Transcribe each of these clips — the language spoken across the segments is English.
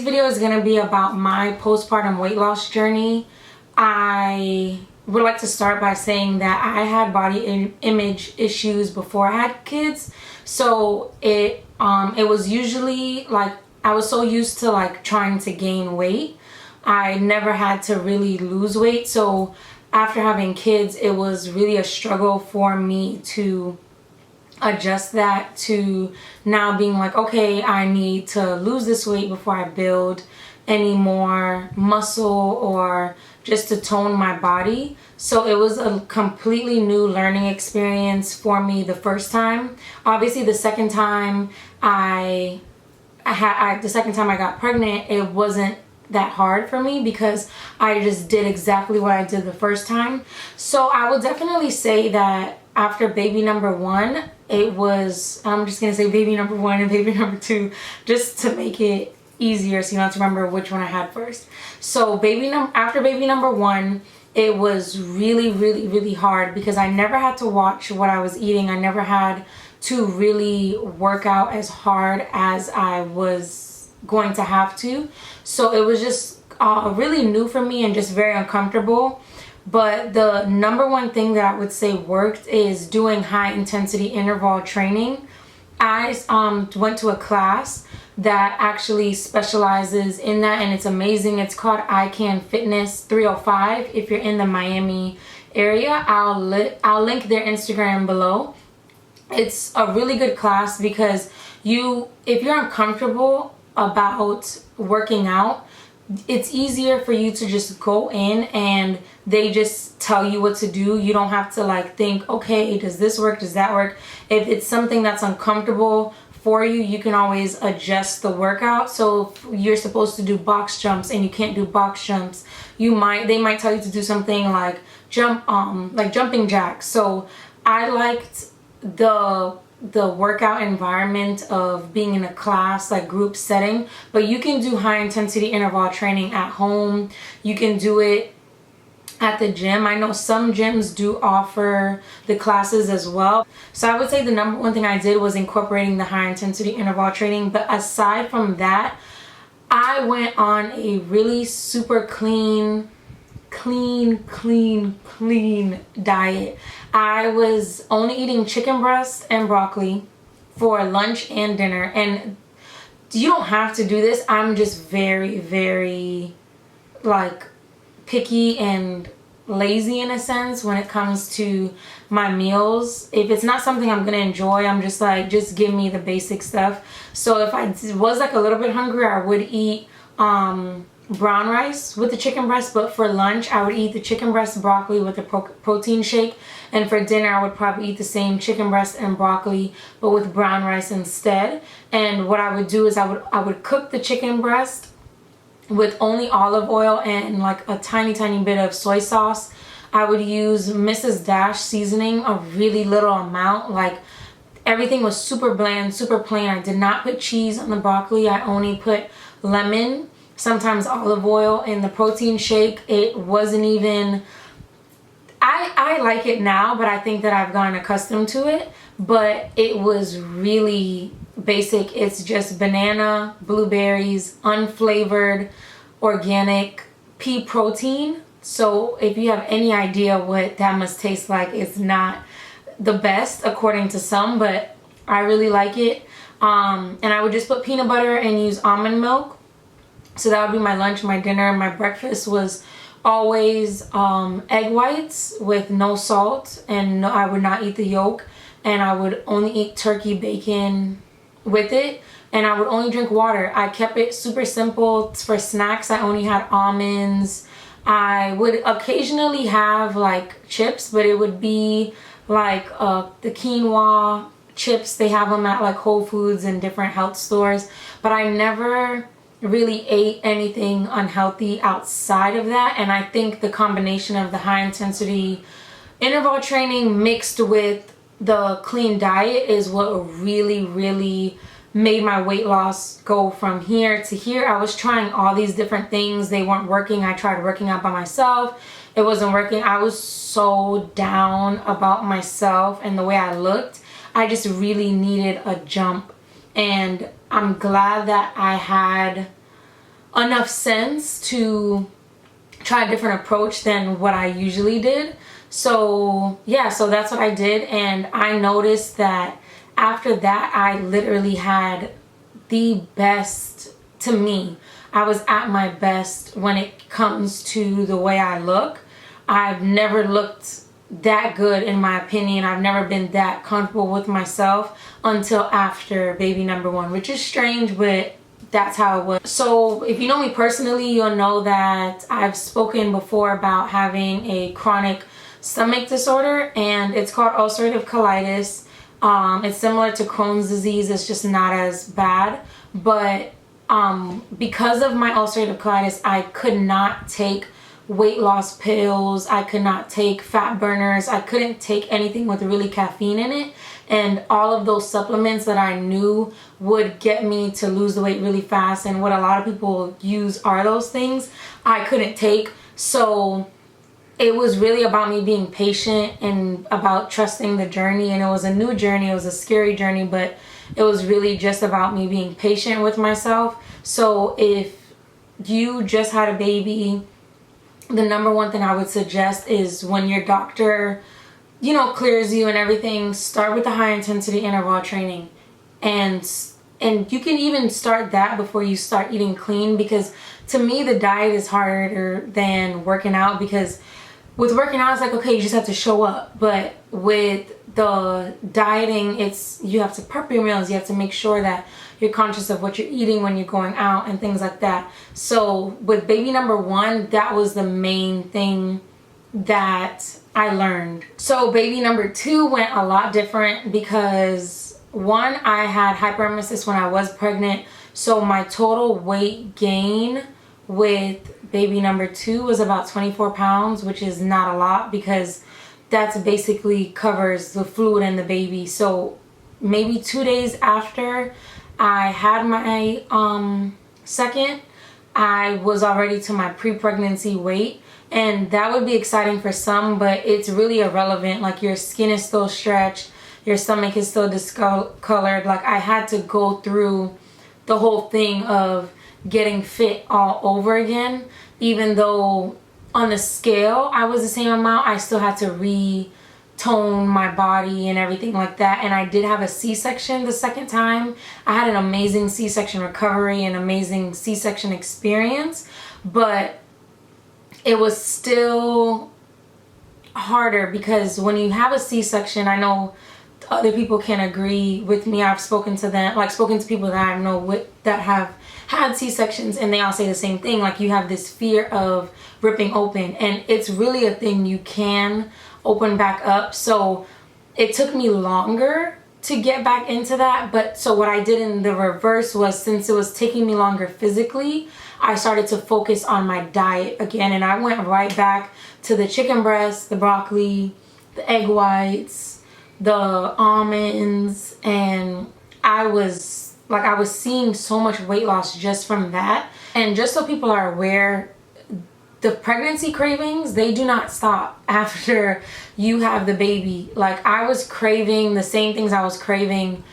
today's video is going to be about my postpartum weight loss journey. I would like to start by saying that I had body image issues before I had kids. So it was usually like I was so used to like trying to gain weight. I never had to really lose weight. So after having kids, it was really a struggle for me to adjust that to now being like, okay, I need to lose this weight before I build any more muscle or just to tone my body. So it was a completely new learning experience for me the first time. Obviously the second time I got pregnant, it wasn't that hard for me because I just did exactly what I did the first time. So I would definitely say that after baby number one, it was, I'm just gonna say baby number one and baby number two just to make it easier so you don't have to remember which one I had first. So after baby number one, it was really hard because I never had to watch what I was eating. I never had to really work out as hard as I was going to have to. So it was just really new for me and just very uncomfortable. But the number one thing that I would say worked is doing high intensity interval training. I went to a class that actually specializes in that, and it's amazing. It's called I Can Fitness 305. If you're in the Miami area, I'll link their Instagram below. It's a really good class because if you're uncomfortable about working out, it's easier for you to just go in and they just tell you what to do. You don't have to like think, okay, does this work, does that work? If it's something that's uncomfortable for you, you can always adjust the workout. So if you're supposed to do box jumps and you can't do box jumps, they might tell you to do something like jumping jacks. So I liked the workout environment of being in a class, like group setting, but you can do high intensity interval training at home. You can do it at the gym. I know some gyms do offer the classes as well. So I would say the number one thing I did was incorporating the high intensity interval training. But aside from that, I went on a really super clean diet. I was only eating chicken breast and broccoli for lunch and dinner, and you don't have to do this. I'm just very like picky and lazy in a sense when it comes to my meals. If it's not something I'm gonna enjoy, I'm just like, just give me the basic stuff. So if I was like a little bit hungry, I would eat brown rice with the chicken breast, but for lunch I would eat the chicken breast broccoli with the protein shake, and for dinner I would probably eat the same chicken breast and broccoli but with brown rice instead. And what I would do is I would cook the chicken breast with only olive oil and like a tiny bit of soy sauce. I would use Mrs. Dash seasoning, a really little amount. Like everything was super bland, super plain. I did not put cheese on the broccoli. I only put lemon, sometimes olive oil. In the protein shake, it wasn't even, I like it now, but I think that I've gotten accustomed to it. But it was really basic. It's just banana, blueberries, unflavored, organic pea protein. So if you have any idea what that must taste like, it's not the best according to some, but I really like it. And I would just put peanut butter and use almond milk. So that would be my lunch, my dinner. My breakfast was always egg whites with no salt, and I would not eat the yolk, and I would only eat turkey bacon with it, and I would only drink water. I kept it super simple. For snacks, I only had almonds. I would occasionally have like chips, but it would be like the quinoa chips. They have them at like Whole Foods and different health stores, but I never really ate anything unhealthy outside of that. And I think the combination of the high intensity interval training mixed with the clean diet is what really made my weight loss go from here to here. I was trying all these different things. They weren't working. I tried working out by myself. It wasn't working. I was so down about myself and the way I looked. I just really needed a jump. And I'm glad that I had enough sense to try a different approach than what I usually did. So yeah, so that's what I did, and I noticed that after that I literally had the best, to me, I was at my best when it comes to the way I look. I've never looked that good, in my opinion. I've never been that comfortable with myself until after baby number one, which is strange, but that's how it was. So if you know me personally, you'll know that I've spoken before about having a chronic stomach disorder, and it's called ulcerative colitis. It's similar to Crohn's disease, it's just not as bad. But because of my ulcerative colitis, I could not take weight loss pills, I could not take fat burners, I couldn't take anything with really caffeine in it. And all of those supplements that I knew would get me to lose the weight really fast, and what a lot of people use are those things, I couldn't take. So it was really about me being patient and about trusting the journey. And it was a new journey, it was a scary journey, but it was really just about me being patient with myself. So if you just had a baby, the number one thing I would suggest is when your doctor, you know, clears you and everything, start with the high intensity interval training. And you can even start that before you start eating clean, because to me the diet is harder than working out, because with working out it's like, okay, you just have to show up, but with the dieting, it's, you have to prep your meals, you have to make sure that you're conscious of what you're eating when you're going out and things like that. So with baby number one, that was the main thing that I learned. So baby number two went a lot different, because one, I had hyperemesis when I was pregnant, so my total weight gain with baby number two was about 24 pounds, which is not a lot, because that's basically covers the fluid in the baby. So maybe 2 days after I had my second, I was already to my pre-pregnancy weight. And that would be exciting for some, but it's really irrelevant. Like, your skin is still stretched, your stomach is still discolored. Like, I had to go through the whole thing of getting fit all over again. Even though on the scale I was the same amount, I still had to retone my body and everything like that. And I did have a C-section the second time. I had an amazing C-section recovery and amazing C-section experience, but it was still harder, because when you have a C-section, I know other people can agree with me. I've spoken to them, like spoken to people that I know that have had C-sections, and they all say the same thing. Like, you have this fear of ripping open, and it's really a thing. You can open back up. So it took me longer to get back into that. But so what I did in the reverse was, since it was taking me longer physically, I started to focus on my diet again, and I went right back to the chicken breast, the broccoli, the egg whites, the almonds, and I was seeing so much weight loss just from that. And just so people are aware, the pregnancy cravings, they do not stop after you have the baby. Like, I was craving the same things I was craving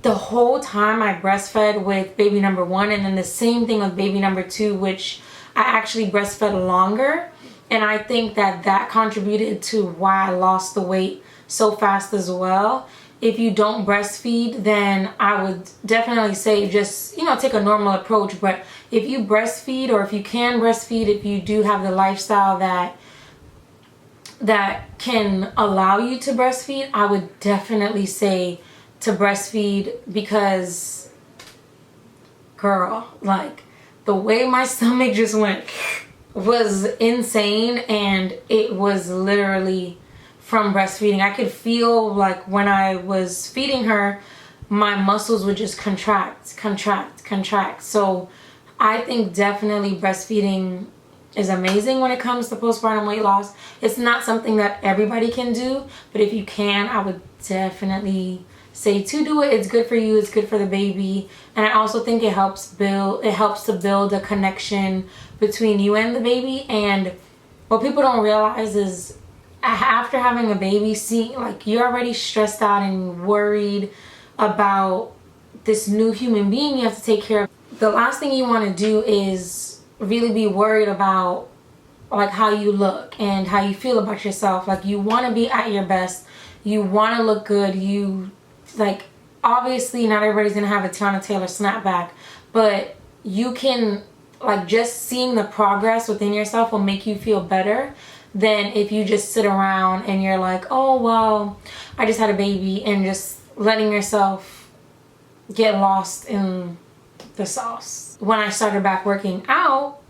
the whole time I breastfed with baby number one, and then the same thing with baby number two, which I actually breastfed longer. And I think that that contributed to why I lost the weight so fast as well. If you don't breastfeed, then I would definitely say just, you know, take a normal approach. But if you breastfeed, or if you can breastfeed, if you do have the lifestyle that can allow you to breastfeed, I would definitely say to breastfeed, because girl, like, the way my stomach just went was insane, and it was literally from breastfeeding. I could feel, like, when I was feeding her, my muscles would just contract. So I think definitely breastfeeding is amazing when it comes to postpartum weight loss. It's not something that everybody can do, but if you can, I would definitely say to do it. It's good for you, it's good for the baby, and I also think it helps to build a connection between you and the baby. And what people don't realize is, after having a baby, like, you're already stressed out and worried about this new human being you have to take care of. the last thing you want to do is really be worried about like how you look and how you feel about yourself. Like, you want to be at your best, you want to look good, you like, obviously not everybody's gonna have a Tiana Taylor snapback, but you can, like, just seeing the progress within yourself will make you feel better than if you just sit around and you're like, oh well, I just had a baby, and just letting yourself get lost in the sauce. When I started back working out,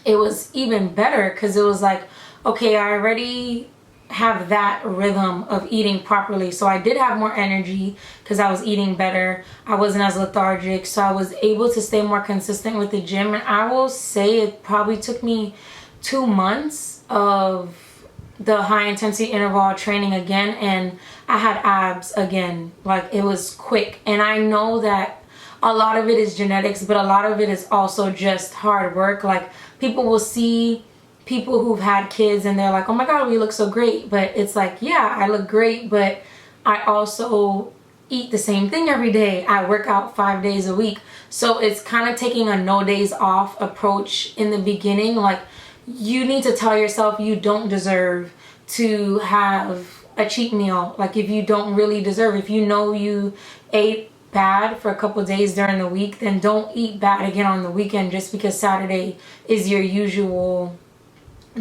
it was even better because it was like, okay, I already have that rhythm of eating properly, so I did have more energy because I was eating better. I wasn't as lethargic, so I was able to stay more consistent with the gym. And I will say it probably took me 2 months of the high intensity interval training again, and I had abs again. Like, it was quick. And I know that a lot of it is genetics, but a lot of it is also just hard work. Like, people will see people who've had kids and they're like, oh my god, we look so great, but it's like, yeah, I look great, but I also eat the same thing every day. I work out 5 days a week. So it's kind of taking a no days off approach in the beginning. Like, you need to tell yourself you don't deserve to have a cheat meal. Like, if you don't really deserve, if you know you ate bad for a couple days during the week, then don't eat bad again on the weekend just because Saturday is your usual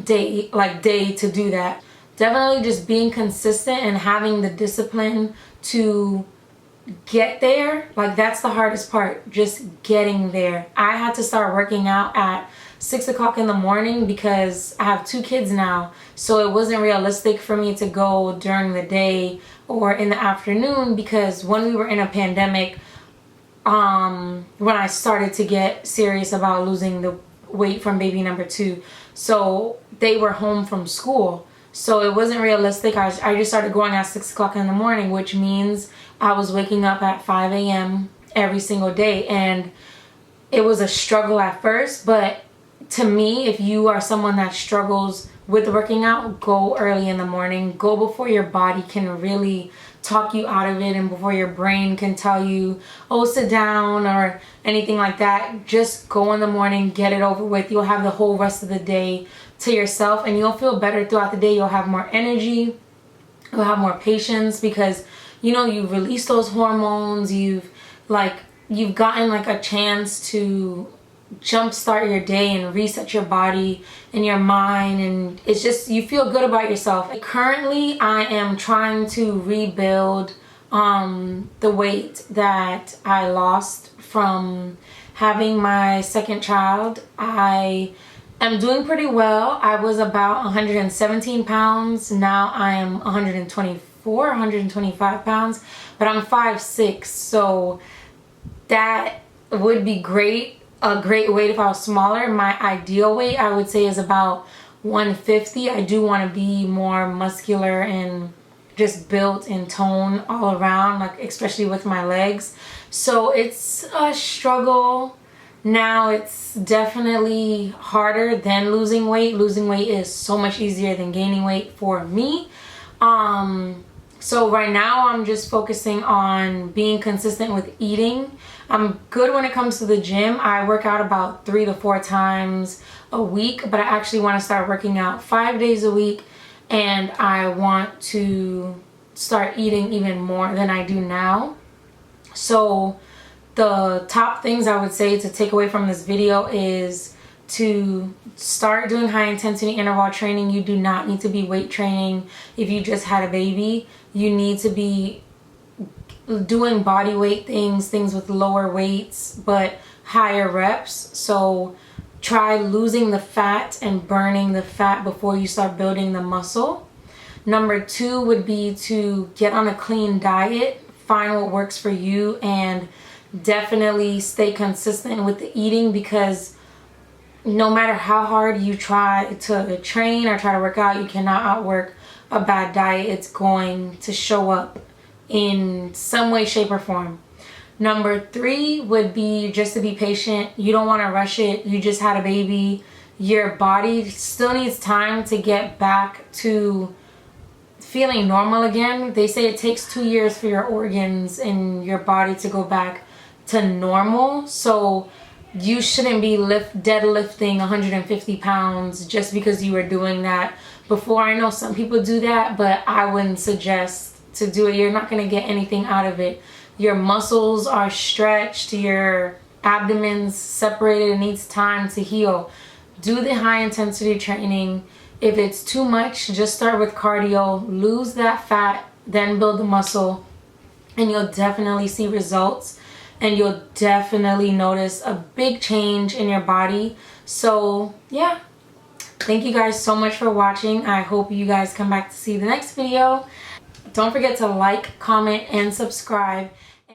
day to do that. Definitely just being consistent and having the discipline to get there. Like, that's the hardest part, just getting there. I had to start working out at 6 o'clock in the morning because I have 2 kids now, so it wasn't realistic for me to go during the day or in the afternoon, because when we were in a pandemic, when I started to get serious about losing the weight from baby number 2, so they were home from school, so it wasn't realistic. I just started going at 6 o'clock in the morning, which means I was waking up at 5 a.m. every single day, and it was a struggle at first. But to me, if you are someone that struggles with working out, go early in the morning. Go before your body can really talk you out of it and before your brain can tell you, oh, sit down or anything like that. Just go in the morning, get it over with. You'll have the whole rest of the day to yourself, and you'll feel better throughout the day. You'll have more energy, you'll have more patience, because you know, you've released those hormones, you've gotten like a chance to jumpstart your day and reset your body and your mind, and it's just, you feel good about yourself. Currently, I am trying to rebuild the weight that I lost from having my second child. I am doing pretty well. I was about 117 pounds. Now I am 124, 125 pounds, but I'm 5'6", so that would be great. A great weight if I was smaller. My ideal weight, I would say, is about 150. I do want to be more muscular and just built and tone all around, like especially with my legs. So it's a struggle. Now it's definitely harder than losing weight. Losing weight is so much easier than gaining weight for me. So right now I'm just focusing on being consistent with eating. I'm good when it comes to the gym. I work out about 3 to 4 times a week, but I actually want to start working out 5 days a week, and I want to start eating even more than I do now. So the top things I would say to take away from this video is to start doing high intensity interval training. You do not need to be weight training if you just had a baby. You need to be doing body weight things with lower weights but higher reps. So try losing the fat and burning the fat before you start building the muscle. Number 2 would be to get on a clean diet. Find what works for you, and definitely stay consistent with the eating, because no matter how hard you try to train or try to work out, you cannot outwork a bad diet. It's going to show up in some way, shape, or form. Number 3 would be just to be patient. You don't want to rush it. You just had a baby. Your body still needs time to get back to feeling normal again. They say it takes 2 years for your organs and your body to go back to normal. So you shouldn't be deadlifting 150 pounds just because you were doing that before. I know some people do that, but I wouldn't suggest to do it. You're not going to get anything out of it. Your muscles are stretched, your abdomen's separated, it needs time to heal. Do the high intensity training. If it's too much, just start with cardio, lose that fat, then build the muscle, and you'll definitely see results, and you'll definitely notice a big change in your body. So yeah, thank you guys so much for watching. I hope you guys come back to see the next video. Don't forget to like, comment, and subscribe.